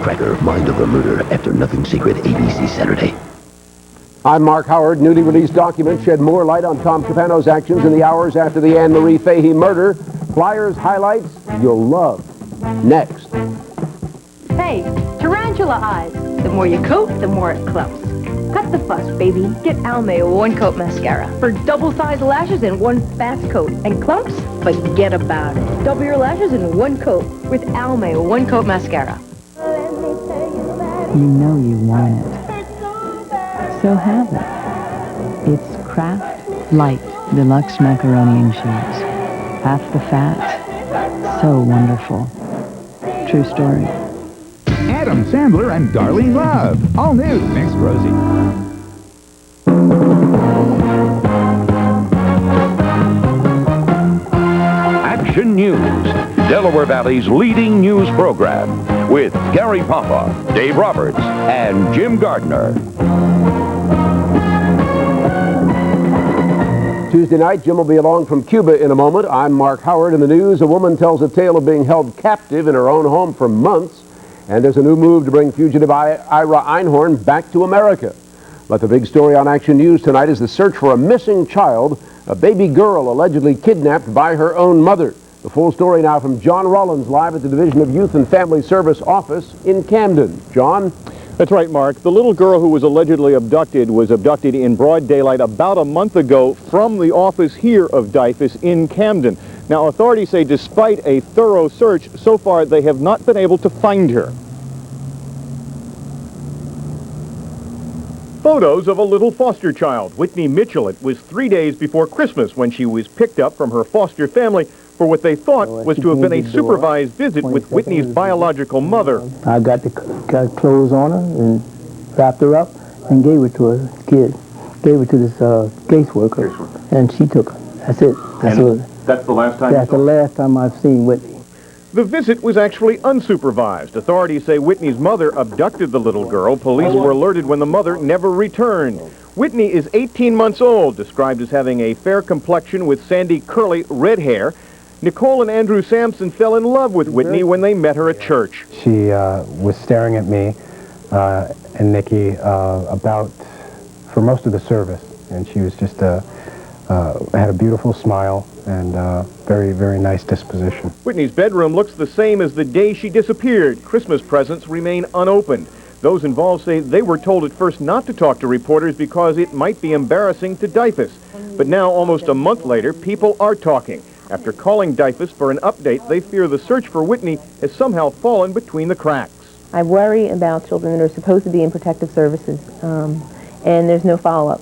wisecracker, mind over murder after Nothing Secret, ABC Saturday. I'm Mark Howard. Newly released documents shed more light on Tom Capano's actions in the hours after the Anne Marie Fahey murder. Flyers highlights you'll love. Next. Hey, tarantula eyes. The more you coat, the more it clumps. Cut the fuss, baby. Get Almay one-coat mascara for double-sized lashes in one fast coat. And clumps? Forget about it. Double your lashes in one coat with Almay one-coat mascara. You know you want it. So have it. It's Kraft Light Deluxe Macaroni and Cheese. Half the fat. So wonderful. True story. Adam Sandler and Darlene Love. All new. Next, Rosie. Action News, Delaware Valley's leading news program, with Gary Papa, Dave Roberts, and Jim Gardner. Tuesday night, Jim will be along from Cuba in a moment. I'm Mark Howard. In the news, a woman tells a tale of being held captive in her own home for months. And there's a new move to bring fugitive Ira Einhorn back to America. But the big story on Action News tonight is the search for a missing child, a baby girl allegedly kidnapped by her own mother. The full story now from John Rollins, live at the Division of Youth and Family Service office in Camden. John? That's right, Mark. The little girl who was allegedly abducted was abducted in broad daylight about a month ago from the office here of DYFS in Camden. Now, authorities say despite a thorough search, so far they have not been able to find her. Photos of a little foster child, Whitney Mitchell. It was 3 days before Christmas when she was picked up from her foster family for what they thought was to have been a supervised visit with Whitney's biological mother. I got clothes on her and wrapped her up and gave it to her kid. Gave it to this caseworker, and she took her. That's it. That's the last time? That's the last time I've seen Whitney. The visit was actually unsupervised. Authorities say Whitney's mother abducted the little girl. Police were alerted when the mother never returned. Whitney is 18 months old, described as having a fair complexion with sandy, curly, red hair. Nicole and Andrew Sampson fell in love with Whitney when they met her at church. She was staring at me and Nikki for most of the service, and she was just had a beautiful smile and very, very nice disposition. Whitney's bedroom looks the same as the day she disappeared. Christmas presents remain unopened. Those involved say they were told at first not to talk to reporters because it might be embarrassing to DYFS. But now, almost a month later, people are talking. After calling DYFS for an update, they fear the search for Whitney has somehow fallen between the cracks. I worry about children that are supposed to be in protective services, and there's no follow-up.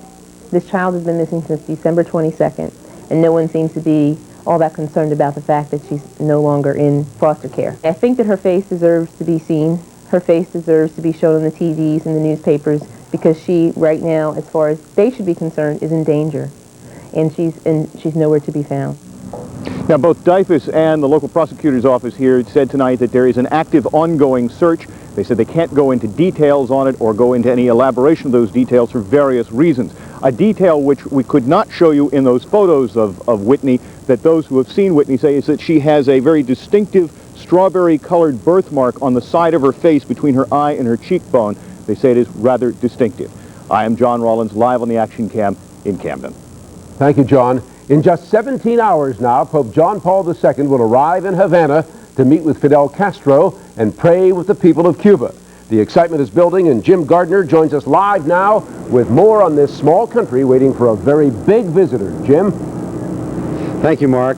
This child has been missing since December 22nd, and no one seems to be all that concerned about the fact that she's no longer in foster care. I think that her face deserves to be seen. Her face deserves to be shown on the TVs and the newspapers, because she, right now, as far as they should be concerned, is in danger, and she's nowhere to be found. Now, both DYFS and the local prosecutor's office here said tonight that there is an active, ongoing search. They said they can't go into details on it or go into any elaboration of those details for various reasons. A detail which we could not show you in those photos of Whitney, that those who have seen Whitney say, is that she has a very distinctive strawberry-colored birthmark on the side of her face between her eye and her cheekbone. They say it is rather distinctive. I am John Rollins, live on the Action Cam in Camden. Thank you, John. In just 17 hours now, Pope John Paul II will arrive in Havana to meet with Fidel Castro and pray with the people of Cuba. The excitement is building, and Jim Gardner joins us live now with more on this small country waiting for a very big visitor. Jim? Thank you, Mark.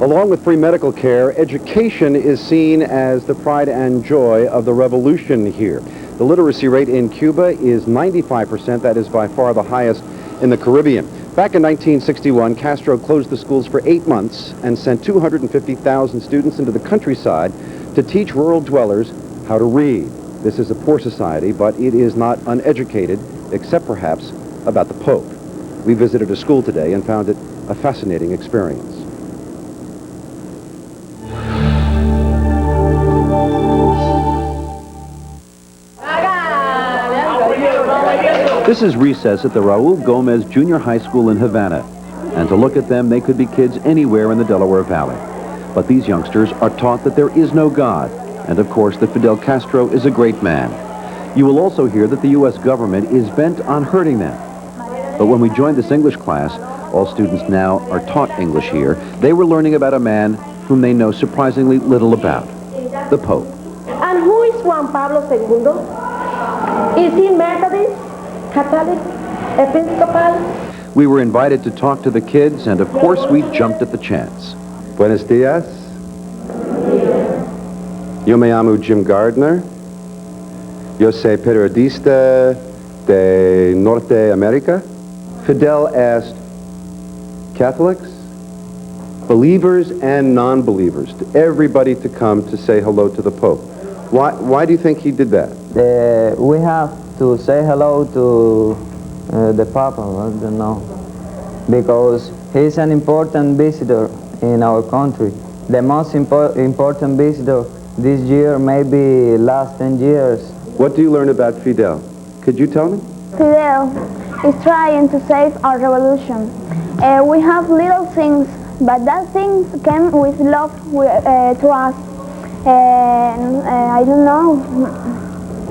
Along with free medical care, education is seen as the pride and joy of the revolution here. The literacy rate in Cuba is 95%. That is by far the highest in the Caribbean. Back in 1961, Castro closed the schools for 8 months and sent 250,000 students into the countryside to teach rural dwellers how to read. This is a poor society, but it is not uneducated, except perhaps about the Pope. We visited a school today and found it a fascinating experience. This is recess at the Raul Gomez Junior High School in Havana. And to look at them, they could be kids anywhere in the Delaware Valley. But these youngsters are taught that there is no God, and of course that Fidel Castro is a great man. You will also hear that the U.S. government is bent on hurting them. But when we joined this English class, all students now are taught English here, they were learning about a man whom they know surprisingly little about, the Pope. And who is Juan Pablo II? Is he Methodist, Catholic, Episcopal? We were invited to talk to the kids, and of course we jumped at the chance. Buenos dias. Yo me llamo Jim Gardner. Yo soy periodista de Norte America. Fidel asked Catholics, believers and non-believers, to everybody to come to say hello to the Pope. Why do you think he did that? We have to say hello to the Papa, I don't know, because he's an important visitor in our country. The most important visitor this year, maybe last 10 years. What do you learn about Fidel? Could you tell me? Fidel is trying to save our revolution. We have little things, but that things came with love to us. I don't know.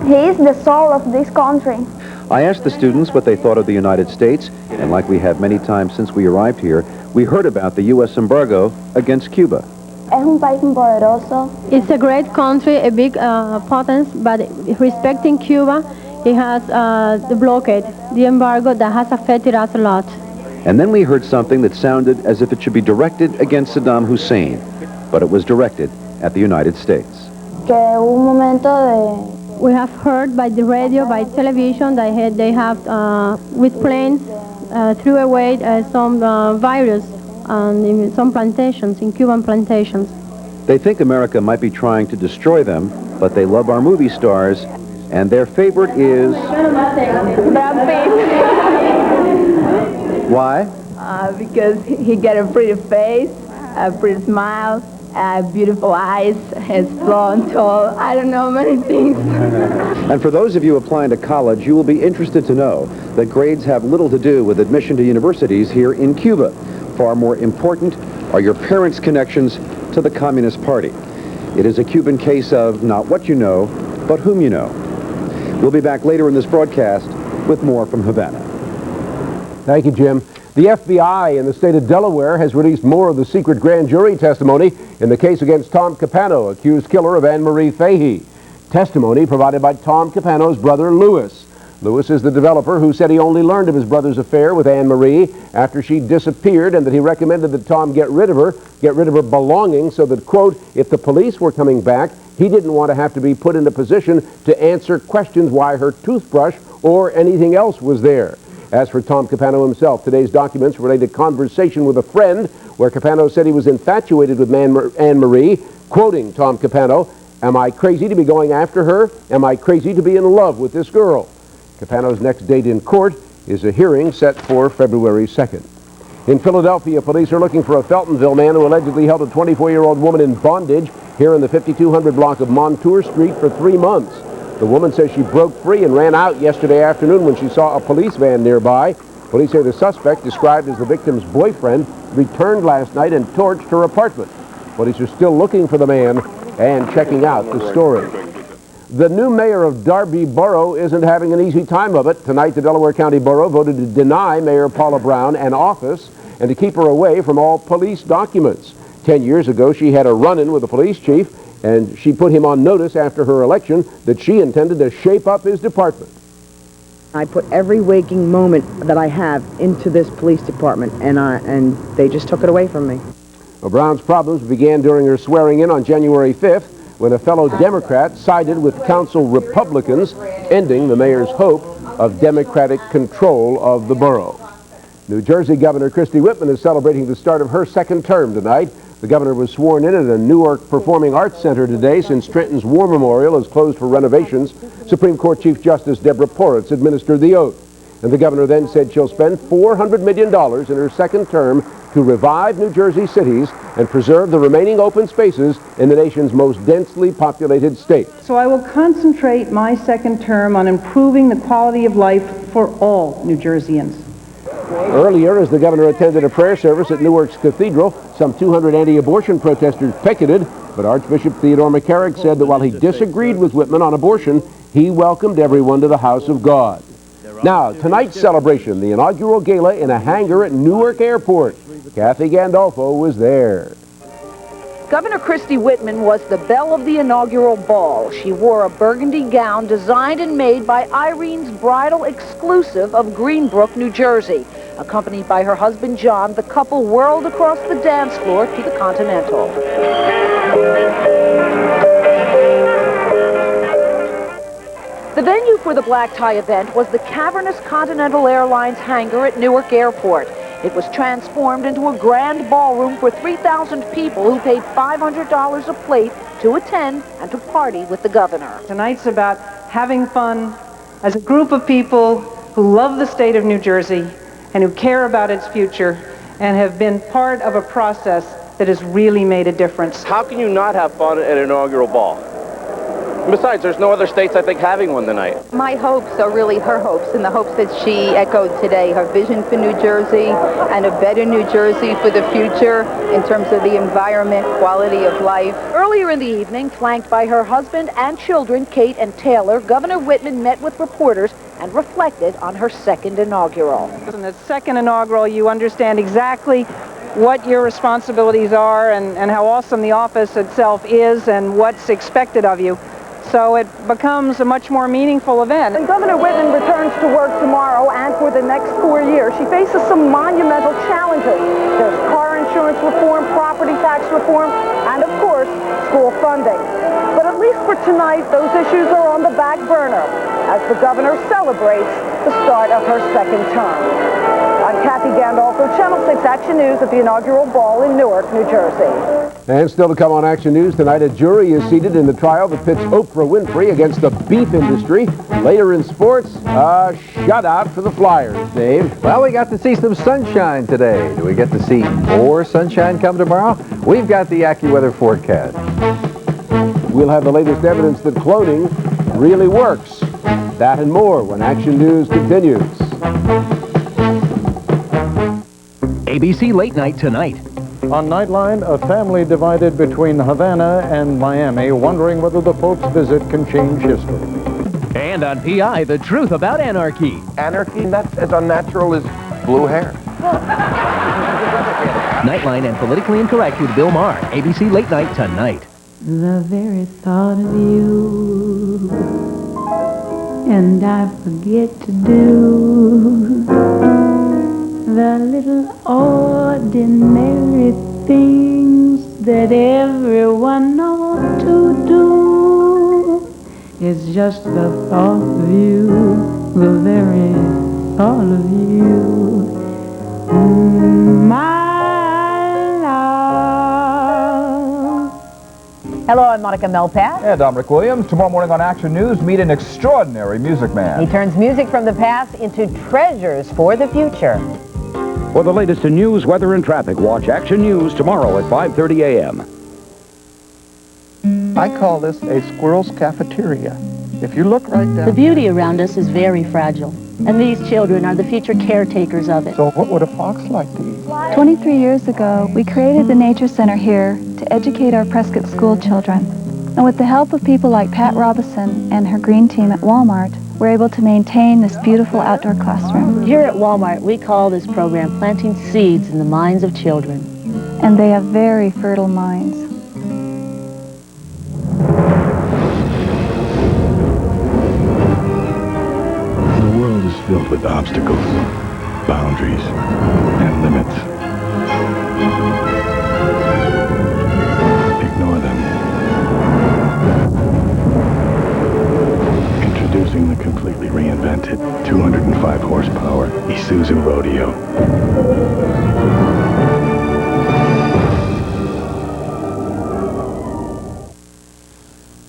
He is the soul of this country. I asked the students what they thought of the United States, and like we have many times since we arrived here, we heard about the U.S. embargo against Cuba. Es un país muy poderoso. It's a great country, a big potence, but respecting Cuba, it has the blockade, the embargo that has affected us a lot. And then we heard something that sounded as if it should be directed against Saddam Hussein, but it was directed at the United States. We have heard by the radio, by television, that they have, with planes, threw away some virus in some plantations, in Cuban plantations. They think America might be trying to destroy them, but they love our movie stars, and their favorite is... Why? Because he got a pretty face, a pretty smile, beautiful eyes, is blonde, tall, I don't know, many things. And for those of you applying to college, you will be interested to know that grades have little to do with admission to universities here in Cuba. Far more important are your parents' connections to the Communist Party. It is a Cuban case of not what you know, but whom you know. We'll be back later in this broadcast with more from Havana. Thank you, Jim. The FBI in the state of Delaware has released more of the secret grand jury testimony in the case against Tom Capano, accused killer of Anne Marie Fahey. Testimony provided by Tom Capano's brother, Louis. Louis is the developer who said he only learned of his brother's affair with Anne Marie after she disappeared, and that he recommended that Tom get rid of her belongings so that, quote, if the police were coming back, he didn't want to have to be put in a position to answer questions why her toothbrush or anything else was there. As for Tom Capano himself, today's documents relate a conversation with a friend where Capano said he was infatuated with Anne Marie, quoting Tom Capano, "Am I crazy to be going after her? Am I crazy to be in love with this girl?" Capano's next date in court is a hearing set for February 2nd. In Philadelphia, police are looking for a Feltonville man who allegedly held a 24-year-old woman in bondage here in the 5200 block of Montour Street for 3 months. The woman says she broke free and ran out yesterday afternoon when she saw a police van nearby. Police say the suspect, described as the victim's boyfriend, returned last night and torched her apartment. Police are still looking for the man and checking out the story. The new mayor of Darby Borough isn't having an easy time of it. Tonight, the Delaware County Borough voted to deny Mayor Paula Brown an office and to keep her away from all police documents. 10 years ago, she had a run-in with the police chief, and she put him on notice after her election that she intended to shape up his department. I put every waking moment that I have into this police department, and they just took it away from me. Well, Brown's problems began during her swearing-in on January 5th, when a fellow Democrat sided with council Republicans, ending the mayor's hope of Democratic control of the borough. New Jersey Governor Christie Whitman is celebrating the start of her second term tonight. The governor was sworn in at a Newark Performing Arts Center today since Trenton's War Memorial is closed for renovations. Supreme Court Chief Justice Deborah Porras administered the oath. And the governor then said she'll spend $400 million in her second term to revive New Jersey cities and preserve the remaining open spaces in the nation's most densely populated state. So I will concentrate my second term on improving the quality of life for all New Jerseyans. Earlier, as the governor attended a prayer service at Newark's Cathedral, some 200 anti-abortion protesters picketed. but Archbishop Theodore McCarrick said that while he disagreed with Whitman on abortion, he welcomed everyone to the house of God. Now, tonight's celebration, the inaugural gala in a hangar at Newark Airport. Kathy Gandolfo was there. Governor Christie Whitman was the belle of the inaugural ball. She wore a burgundy gown designed and made by Irene's Bridal exclusive of Greenbrook, New Jersey. Accompanied by her husband John, the couple whirled across the dance floor to the Continental. The venue for the black tie event was the cavernous Continental Airlines hangar at Newark Airport. It was transformed into a grand ballroom for 3,000 people who paid $500 a plate to attend and to party with the governor. Tonight's about having fun as a group of people who love the state of New Jersey and who care about its future and have been part of a process that has really made a difference. How can you not have fun at an inaugural ball? Besides, there's no other states, I think, having one tonight. My hopes are really her hopes, and the hopes that she echoed today, her vision for New Jersey and a better New Jersey for the future in terms of the environment, quality of life. Earlier in the evening, flanked by her husband and children, Kate and Taylor, Governor Whitman met with reporters and reflected on her second inaugural. In the second inaugural, you understand exactly what your responsibilities are and how awesome the office itself is and what's expected of you. So it becomes a much more meaningful event. When Governor Whitman returns to work tomorrow and for the next 4 years, she faces some monumental challenges. There's car insurance reform, property tax reform, and of course, school funding. But at least for tonight, those issues are on the back burner as the governor celebrates the start of her second term. I'm Kathy Gandolfo, Channel 6 Action News at the inaugural ball in Newark, New Jersey. And still to come on Action News tonight, a jury is seated in the trial that pits Oprah Winfrey against the beef industry. Later in sports, a shutout for the Flyers. Dave? Well, we got to see some sunshine today. Do we get to see more sunshine come tomorrow? We've got the AccuWeather forecast. We'll have the latest evidence that cloning really works. That and more when Action News continues. ABC Late Night tonight. On Nightline, a family divided between Havana and Miami, wondering whether the Pope's visit can change history. And on PI, the truth about anarchy. Anarchy? That's as unnatural as blue hair. Nightline and Politically Incorrect with Bill Maher. ABC Late Night tonight. The very thought of you, and I forget to do the little ordinary things that everyone ought to do. It's just the thought of you, the very thought of you, my Hello, I'm Monica Melpat. And I'm Rick Williams. Tomorrow morning on Action News, meet an extraordinary music man. He turns music from the past into treasures for the future. For the latest in news, weather, and traffic, watch Action News tomorrow at 5:30 a.m. I call this a squirrel's cafeteria. If you look right down... The beauty around us is very fragile, and these children are the future caretakers of it. So what would a fox like to eat? 23 years ago, we created the Nature Center here to educate our Prescott school children. And with the help of people like Pat Robison and her green team at Walmart, we're able to maintain this beautiful outdoor classroom. Here at Walmart, we call this program Planting Seeds in the Minds of Children. And they have very fertile minds. The world is filled with obstacles, boundaries, and limits. Ignore them. Introducing the completely reinvented 205 horsepower Isuzu Rodeo.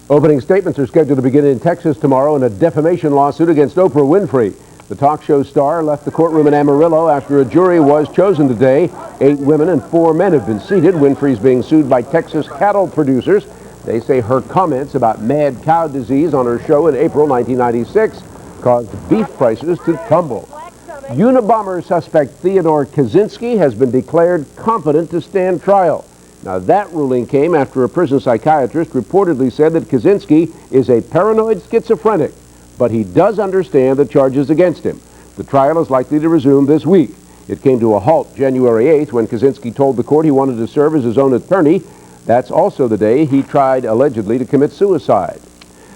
Opening statements are scheduled to begin in Texas tomorrow in a defamation lawsuit against Oprah Winfrey. The talk show star left the courtroom in Amarillo after a jury was chosen today. 8 women and 4 men have been seated. Winfrey's being sued by Texas cattle producers. They say her comments about mad cow disease on her show in April 1996 caused beef prices to tumble. Unabomber suspect Theodore Kaczynski has been declared competent to stand trial. Now, that ruling came after a prison psychiatrist reportedly said that Kaczynski is a paranoid schizophrenic, but he does understand the charges against him. The trial is likely to resume this week. It came to a halt January 8th when Kaczynski told the court he wanted to serve as his own attorney. That's also the day he tried allegedly to commit suicide.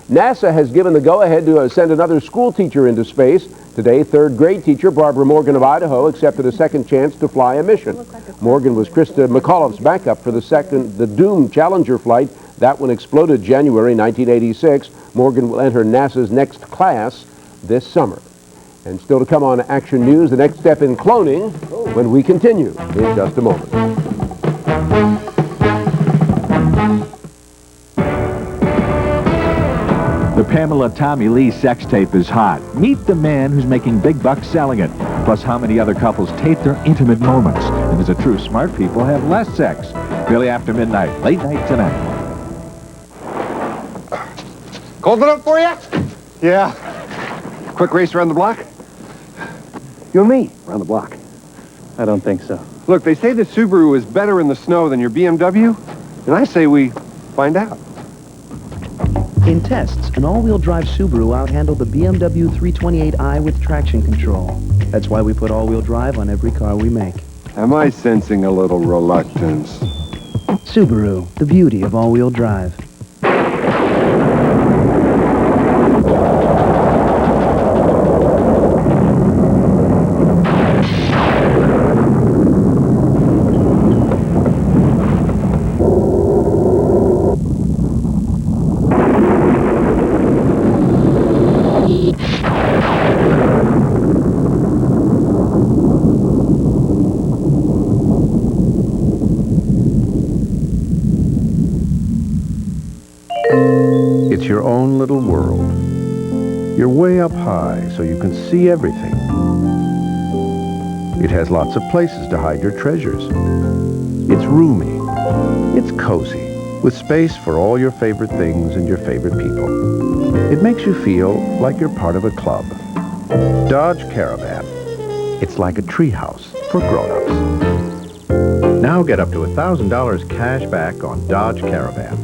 NASA has given the go-ahead to send another school teacher into space. Today, third grade teacher Barbara Morgan of Idaho accepted a second chance to fly a mission. Morgan was Krista McAuliffe's backup for the doomed Challenger flight. That one exploded January 1986. Morgan will enter NASA's next class this summer. And still to come on Action News, the next step in cloning when we continue in just a moment. The Pamela Tommy Lee sex tape is hot. Meet the man who's making big bucks selling it. Plus how many other couples tape their intimate moments. And as a true smart people have less sex. Philly After Midnight, late night tonight. Cold it up for you? Yeah. Quick race around the block? You and me, around the block. I don't think so. Look, they say the Subaru is better in the snow than your BMW, and I say we find out. In tests, an all-wheel drive Subaru outhandled the BMW 328i with traction control. That's why we put all-wheel drive on every car we make. Am I sensing a little reluctance? Subaru, the beauty of all-wheel drive. It's your own little world. You're way up high, so you can see everything. It has lots of places to hide your treasures. It's roomy. It's cozy, with space for all your favorite things and your favorite people. It makes you feel like you're part of a club. Dodge Caravan. It's like a treehouse for grown-ups. Now get up to $1,000 cash back on Dodge Caravan.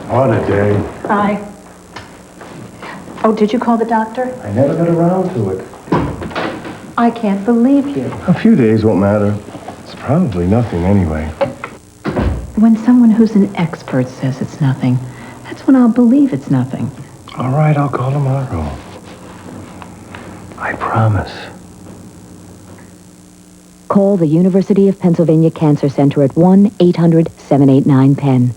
What a day. Hi. Oh, did you call the doctor? I never got around to it. I can't believe you. A few days won't matter. It's probably nothing anyway. When someone who's an expert says it's nothing, that's when I'll believe it's nothing. All right, I'll call tomorrow. I promise. Call the University of Pennsylvania Cancer Center at 1-800-789-PENN.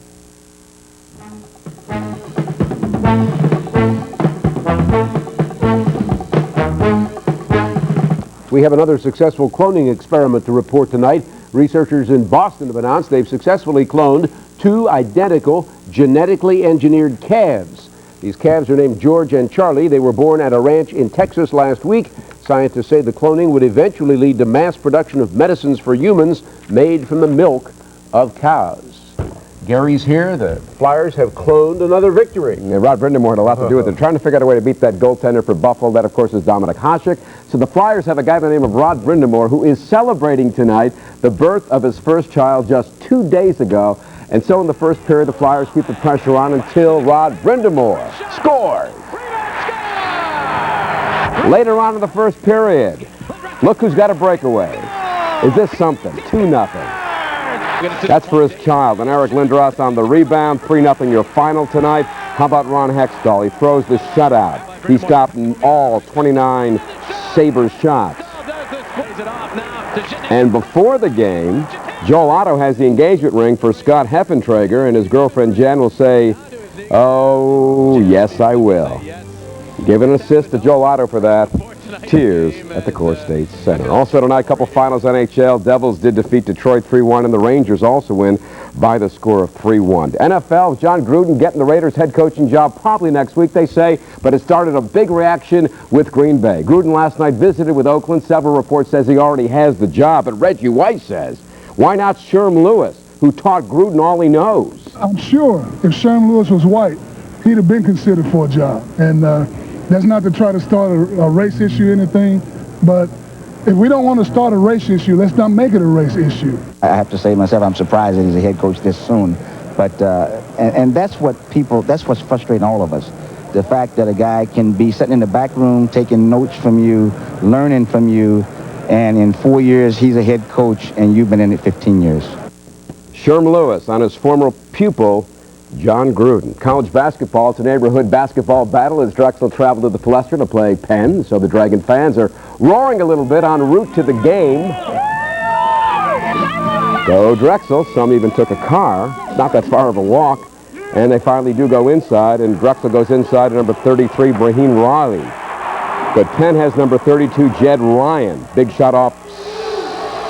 We have another successful cloning experiment to report tonight. Researchers in Boston have announced they've successfully cloned 2 identical genetically engineered calves. These calves are named George and Charlie. They were born at a ranch in Texas last week. Scientists say the cloning would eventually lead to mass production of medicines for humans made from the milk of cows. Gary's here. The Flyers have cloned another victory. Yeah, Rod Brindamore had a lot to do with it. Trying to figure out a way to beat that goaltender for Buffalo. That, of course, is Dominic Hasek. So the Flyers have a guy by the name of Rod Brindamore who is celebrating tonight the birth of his first child just 2 days ago. And so in the first period, the Flyers keep the pressure on until Rod Brindamore scores. Later on in the first period, look who's got a breakaway. Is this something? 2-0. That's for his child. And Eric Lindros on the rebound. 3-0 your final tonight. How about Ron Hextall? He throws the shutout. He stopped all 29 Sabres shots. And before the game, Joel Otto has the engagement ring for Scott Heffentrager, and his girlfriend Jen will say, "Oh, yes, I will." Give an assist to Joel Otto for that. Tears at the Core State Center. Also tonight, couple finals NHL. Devils did defeat Detroit 3-1, and the Rangers also win by the score of 3-1. NFL, John Gruden getting the Raiders head coaching job probably next week, they say, but it started a big reaction with Green Bay. Gruden last night visited with Oakland. Several reports says he already has the job, but Reggie White says, why not Sherm Lewis, who taught Gruden all he knows? I'm sure if Sherm Lewis was white, he'd have been considered for a job. And that's not to try to start a race issue or anything, but If we don't want to start a race issue, let's not make it a race issue. I have to say myself, I'm surprised that he's a head coach this soon. But, and that's what's frustrating all of us. The fact that a guy can be sitting in the back room, taking notes from you, learning from you, and in 4 years, he's a head coach, and you've been in it 15 years. Sherm Lewis on his former pupil, John Gruden. College basketball, it's a neighborhood basketball battle as Drexel traveled to the Palestra to play Penn, so the Dragon fans are roaring a little bit en route to the game. Go Drexel. Some even took a car. It's not that far of a walk. And they finally do go inside, and Drexel goes inside to number 33, Brahim Riley. But Penn has number 32, Jed Ryan. Big shot off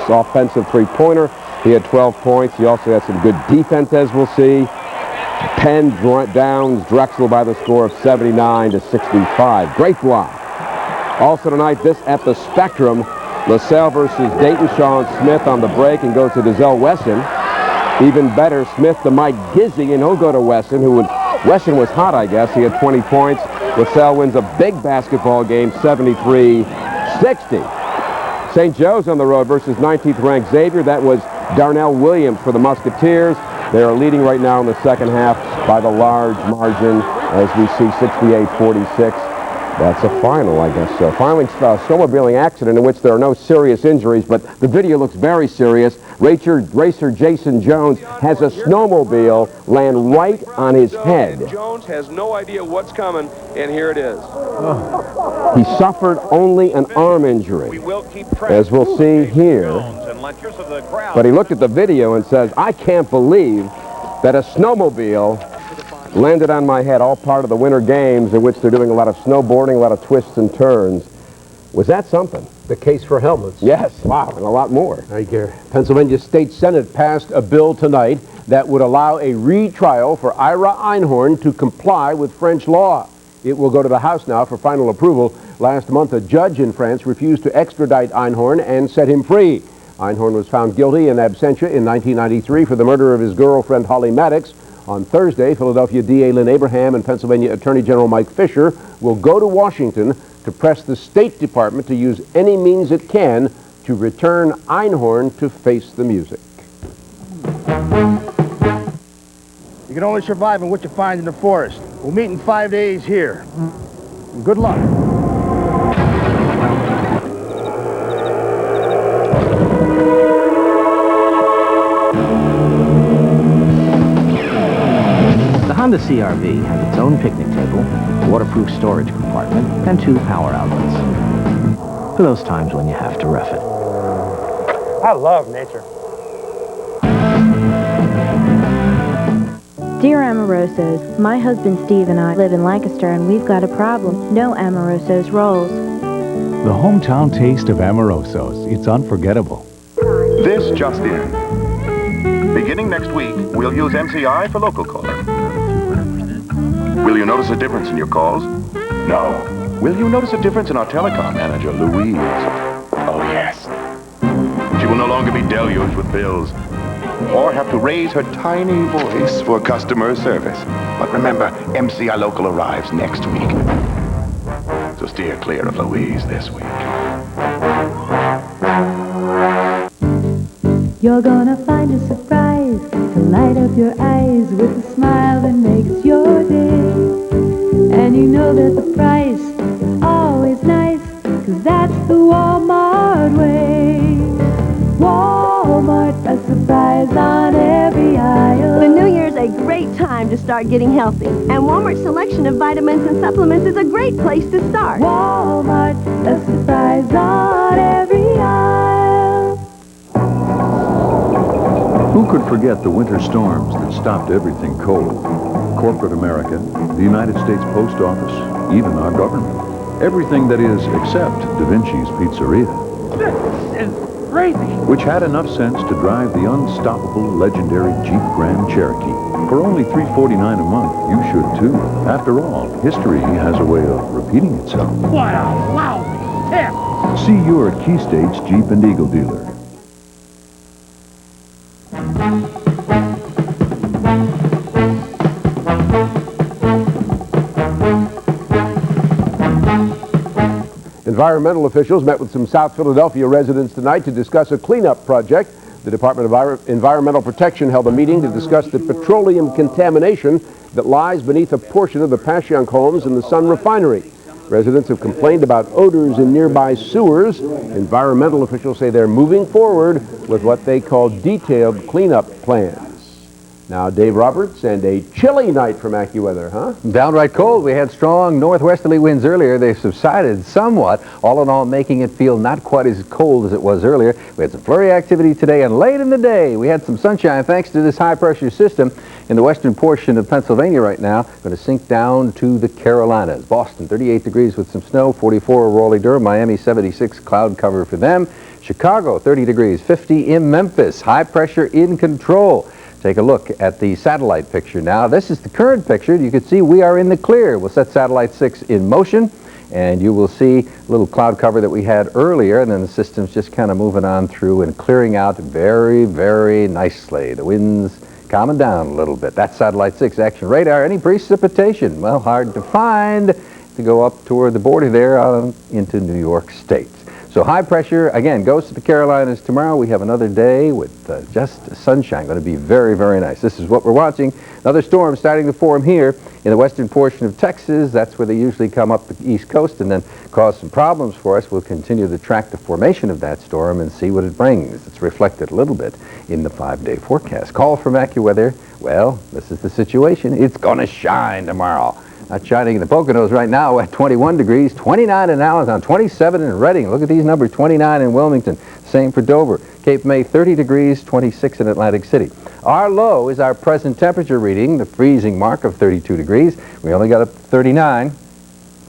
offensive three-pointer. He had 12 points. He also had some good defense, as we'll see. Penn downs Drexel by the score of 79-65. Great block. Also tonight, this at the Spectrum, LaSalle versus Dayton. Sean Smith on the break and goes to Dazelle Wesson. Even better, Smith to Mike Gizzy, and he'll go to Wesson, Wesson was hot, I guess. He had 20 points. LaSalle wins a big basketball game, 73-60. St. Joe's on the road versus 19th ranked Xavier. That was Darnell Williams for the Musketeers. They are leading right now in the second half by the large margin, as we see 68-46. That's a final, I guess. So finally, snowmobiling accident in which there are no serious injuries, but the video looks very serious. Racer Jason Jones has a snowmobile land right on his head. Jones has no idea what's coming, and here it is. He suffered only an arm injury, as we'll see here. But he looked at the video and says, I can't believe that a snowmobile landed on my head, all part of the Winter Games in which they're doing a lot of snowboarding, a lot of twists and turns. Was that something? The case for helmets. Yes. Wow, and a lot more. Right here. Pennsylvania State Senate passed a bill tonight that would allow a retrial for Ira Einhorn to comply with French law. It will go to the House now for final approval. Last month, a judge in France refused to extradite Einhorn and set him free. Einhorn was found guilty in absentia in 1993 for the murder of his girlfriend, Holly Maddox. On Thursday, Philadelphia DA Lynn Abraham and Pennsylvania Attorney General Mike Fisher will go to Washington to press the State Department to use any means it can to return Einhorn to face the music. You can only survive on what you find in the forest. We'll meet in 5 days here. And good luck. The Honda CR-V has its own picnic table, waterproof storage compartment, and 2 power outlets. For those times when you have to rough it. I love nature. Dear Amorosos, my husband Steve and I live in Lancaster and we've got a problem. No Amorosos rolls. The hometown taste of Amorosos. It's unforgettable. This just in. Beginning next week, we'll use MCI for local calling. Will you notice a difference in your calls? No. Will you notice a difference in our telecom manager, Louise? Oh, yes. She will no longer be deluged with bills or have to raise her tiny voice for customer service. But remember, MCI Local arrives next week. So steer clear of Louise this week. You're gonna find a surprise to light up your eyes with a smile that makes your day. And you know that the price is always nice, 'cause that's the Walmart way. Walmart, a surprise on every aisle. The new year's a great time to start getting healthy. And Walmart's selection of vitamins and supplements is a great place to start. Walmart, a surprise on every aisle. Who could forget the winter storms that stopped everything cold? Corporate America, the United States Post Office, even our government. Everything that is except Da Vinci's Pizzeria. This is crazy. Which had enough sense to drive the unstoppable, legendary Jeep Grand Cherokee. For only $349 a month, you should too. After all, history has a way of repeating itself. What a lousy tip. See your Key States Jeep and Eagle dealer. Environmental officials met with some South Philadelphia residents tonight to discuss a cleanup project. The Department of Environmental Protection held a meeting to discuss the petroleum contamination that lies beneath a portion of the Passyunk homes in the Sun Refinery. Residents have complained about odors in nearby sewers. Environmental officials say they're moving forward with what they call detailed cleanup plans. Now, Dave Roberts, and a chilly night from AccuWeather, huh? Downright cold. We had strong northwesterly winds earlier. They subsided somewhat, all in all making it feel not quite as cold as it was earlier. We had some flurry activity today, and late in the day we had some sunshine thanks to this high-pressure system in the western portion of Pennsylvania right now. Going to sink down to the Carolinas. Boston, 38 degrees with some snow, 44 Raleigh-Durham, Miami, 76, cloud cover for them. Chicago, 30 degrees, 50 in Memphis. High pressure in control. Take a look at the satellite picture now. This is the current picture. You can see we are in the clear. We'll set satellite 6 in motion, and you will see a little cloud cover that we had earlier, and then the system's just kind of moving on through and clearing out very, very nicely. The wind's calming down a little bit. That's satellite 6 action radar. Any precipitation? Well, hard to find to go up toward the border there into New York State. So high pressure, again, goes to the Carolinas tomorrow. We have another day with just sunshine. Going to be very, very nice. This is what we're watching. Another storm starting to form here in the western portion of Texas. That's where they usually come up the east coast and then cause some problems for us. We'll continue to track the formation of that storm and see what it brings. It's reflected a little bit in the 5-day forecast. Call from AccuWeather. Well, this is the situation. It's going to shine tomorrow. Not shining in the Poconos right now at 21 degrees, 29 in Allentown, 27 in Reading. Look at these numbers, 29 in Wilmington. Same for Dover. Cape May, 30 degrees, 26 in Atlantic City. Our low is our present temperature reading, the freezing mark of 32 degrees. We only got up to 39.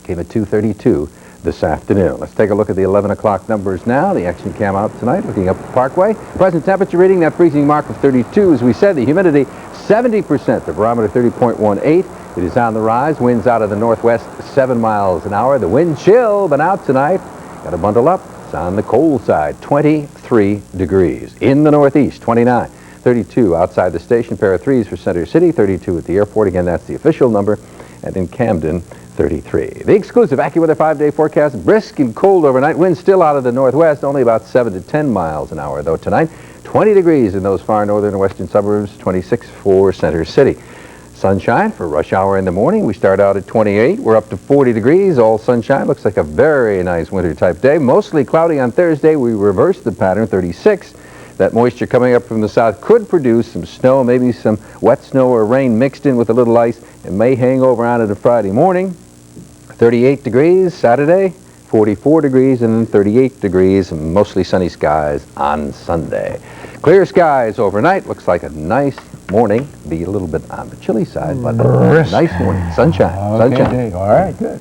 Came at 2:32 this afternoon. Let's take a look at the 11 o'clock numbers now. The action cam out tonight, looking up the Parkway. Present temperature reading, that freezing mark of 32. As we said, the humidity 70%, the barometer 30.18. It is on the rise. Winds out of the northwest 7 miles an hour. The wind chill, but out tonight. Got to bundle up. It's on the cold side, 23 degrees. In the northeast, 29. 32 outside the station. Pair of threes for Center City. 32 at the airport. Again, that's the official number. And in Camden, 33. The exclusive AccuWeather 5-day forecast. Brisk and cold overnight. Winds still out of the northwest. Only about 7 to 10 miles an hour, though, tonight. 20 degrees in those far northern and western suburbs. 26 for Center City. Sunshine for rush hour in the morning. We start out at 28. We're up to 40 degrees. All sunshine. Looks like a very nice winter type day. Mostly cloudy on Thursday. We reverse the pattern, 36. That moisture coming up from the south could produce some snow, maybe some wet snow or rain mixed in with a little ice. It may hang over on to Friday morning. 38 degrees Saturday, 44 degrees, and then 38 degrees, and mostly sunny skies on Sunday. Clear skies overnight. Looks like a nice morning. Be a little bit on the chilly side, but nice morning. Sunshine. Okay, Sunshine. Dave. All right, good.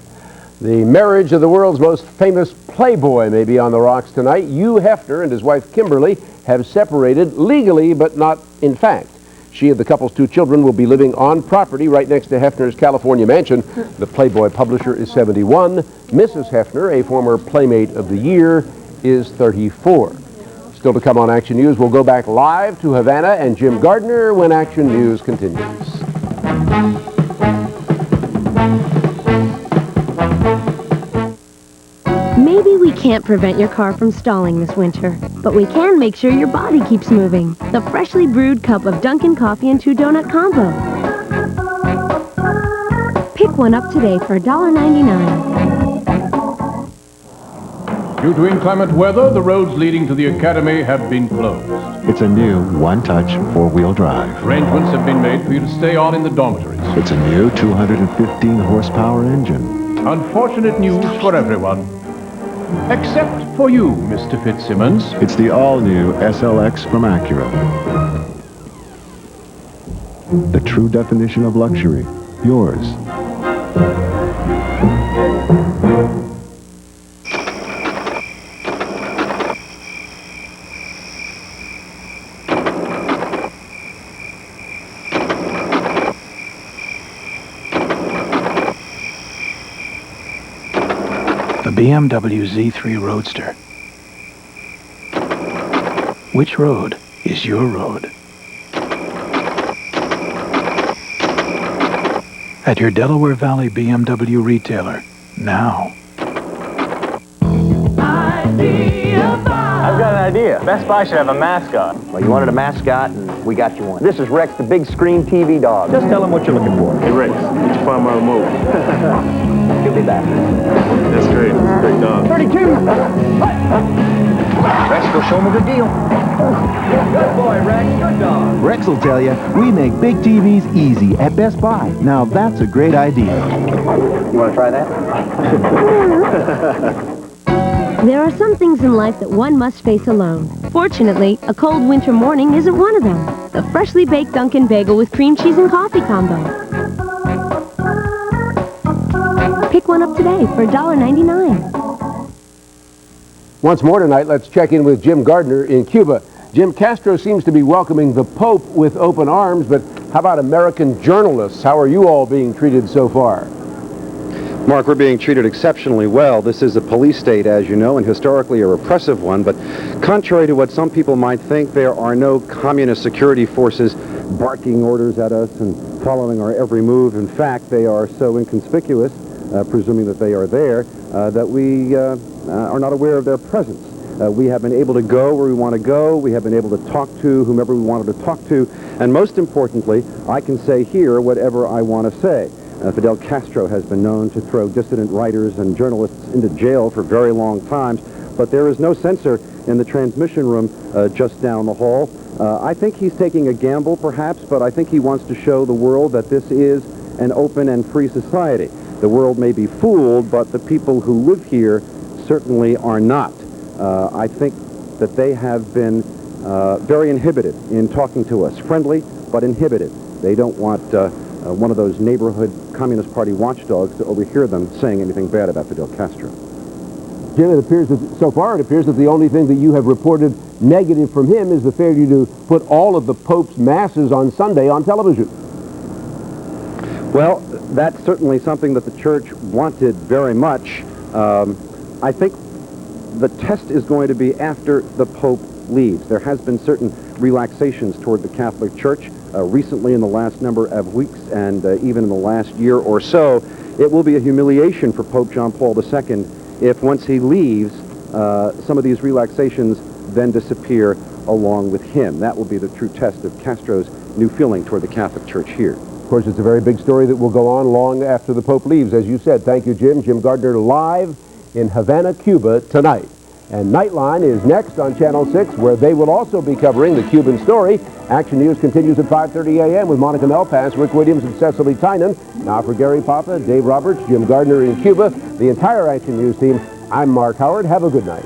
The marriage of the world's most famous playboy may be on the rocks tonight. Hugh Hefner and his wife Kimberly have separated legally, but not in fact. She and the couple's 2 children will be living on property right next to Hefner's California mansion. The Playboy publisher is 71. Mrs. Hefner, a former Playmate of the Year, is 34. Still to come on Action News, we'll go back live to Havana and Jim Gardner when Action News continues. Maybe we can't prevent your car from stalling this winter, but we can make sure your body keeps moving. The freshly brewed cup of Dunkin' Coffee and 2-donut combo. Pick one up today for $1.99. Due to inclement weather, the roads leading to the Academy have been closed. It's a new one-touch four-wheel drive. Arrangements have been made for you to stay on in the dormitories. It's a new 215 horsepower engine. Unfortunate news for everyone. Except for you, Mr. Fitzsimmons. It's the all-new SLX from Acura. The true definition of luxury. Yours. The BMW Z3 Roadster. Which road is your road? At your Delaware Valley BMW retailer, now. I've got an idea. Best Buy should have a mascot. Well, you wanted a mascot, and we got you one. This is Rex, the big screen TV dog. Just tell him what you're looking for. Hey, Rex, did you find my remote? You'll be back. That's great. Great dog. 32! Rex, go show him a good deal. Good boy, Rex. Good dog. Rex will tell you, we make big TVs easy at Best Buy. Now that's a great idea. You want to try that? There are some things in life that one must face alone. Fortunately, a cold winter morning isn't one of them. The freshly baked Dunkin' Bagel with cream cheese and coffee combo. Pick one up today for $1.99. Once more tonight, let's check in with Jim Gardner in Cuba. Jim, Castro seems to be welcoming the Pope with open arms, but how about American journalists? How are you all being treated so far? Mark, we're being treated exceptionally well. This is a police state, as you know, and historically a repressive one, but contrary to what some people might think, there are no communist security forces barking orders at us and following our every move. In fact, they are so inconspicuous, presuming that they are there, that we are not aware of their presence. We have been able to go where we want to go. We have been able to talk to whomever we wanted to talk to. And most importantly, I can say here whatever I want to say. Fidel Castro has been known to throw dissident writers and journalists into jail for very long times, but there is no censor in the transmission room just down the hall. I think he's taking a gamble, perhaps, but I think he wants to show the world that this is an open and free society. The world may be fooled, but the people who live here certainly are not. I think that they have been very inhibited in talking to us. Friendly, but inhibited. They don't want one of those neighborhood Communist Party watchdogs to overhear them saying anything bad about Fidel Castro. Jim, it appears that so far it appears that the only thing that you have reported negative from him is the failure to put all of the Pope's masses on Sunday on television. Well, that's certainly something that the church wanted very much. I think the test is going to be after the Pope leaves. There has been certain relaxations toward the Catholic Church recently in the last number of weeks and even in the last year or so. It will be a humiliation for Pope John Paul II if once he leaves, some of these relaxations then disappear along with him. That will be the true test of Castro's new feeling toward the Catholic Church here. Of course, it's a very big story that will go on long after the Pope leaves, as you said. Thank you, Jim. Jim Gardner live in Havana, Cuba tonight. And Nightline is next on Channel 6, where they will also be covering the Cuban story. Action News continues at 5:30 a.m. with Monica Melpass, Rick Williams, and Cecily Tynan. Now for Gary Papa, Dave Roberts, Jim Gardner in Cuba, the entire Action News team, I'm Mark Howard. Have a good night.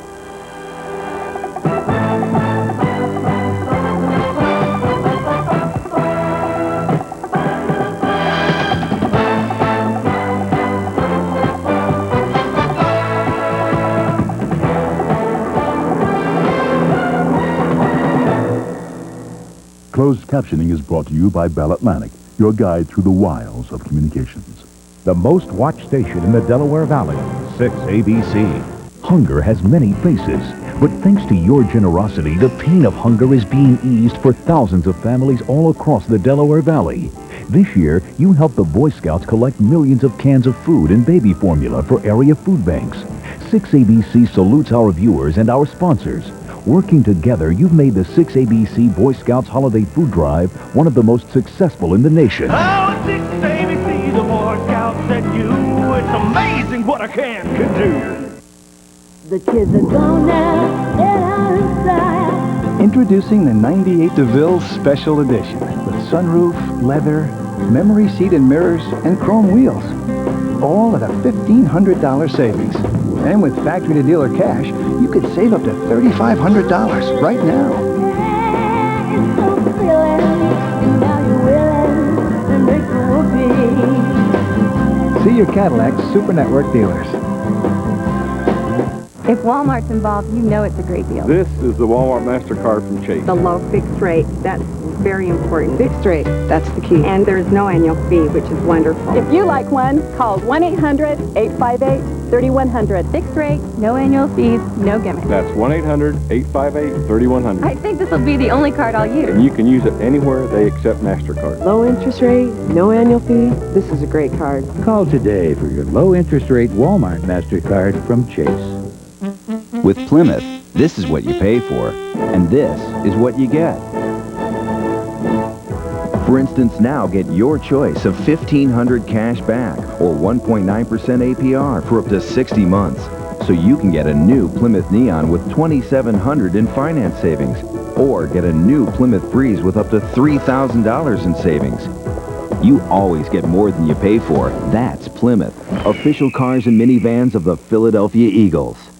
Closed captioning is brought to you by Bell Atlantic, your guide through the wiles of communications. The most watched station in the Delaware Valley, 6ABC. Hunger has many faces, but thanks to your generosity, the pain of hunger is being eased for thousands of families all across the Delaware Valley. This year, you helped the Boy Scouts collect millions of cans of food and baby formula for area food banks. 6ABC salutes our viewers and our sponsors. Working together, you've made the 6ABC Boy Scouts Holiday Food Drive one of the most successful in the nation. Oh, 6ABC, the Boy Scouts and you. It's amazing what a can do. The kids are grown now, get out inside. Introducing the 98 DeVille Special Edition with sunroof, leather, memory seat and mirrors, and chrome wheels. All at a $1,500 savings. And with factory-to-dealer cash, you could save up to $3,500 right now. See your Cadillac's Super Network dealers. If Walmart's involved, you know it's a great deal. This is the Walmart MasterCard from Chase. The low fixed rate, that's very important. Fixed rate, that's the key. And there's no annual fee, which is wonderful. If you like one, call 1-800-858-3100. Fixed rate, no annual fees, no gimmicks. That's 1-800-858-3100. I think this will be the only card I'll use. And you can use it anywhere they accept MasterCard. Low interest rate, no annual fee. This is a great card. Call today for your low interest rate Walmart MasterCard from Chase. With Plymouth, this is what you pay for, and this is what you get. For instance, now get your choice of $1,500 cash back or 1.9% APR for up to 60 months. So you can get a new Plymouth Neon with $2,700 in finance savings, or get a new Plymouth Breeze with up to $3,000 in savings. You always get more than you pay for. That's Plymouth, official cars and minivans of the Philadelphia Eagles.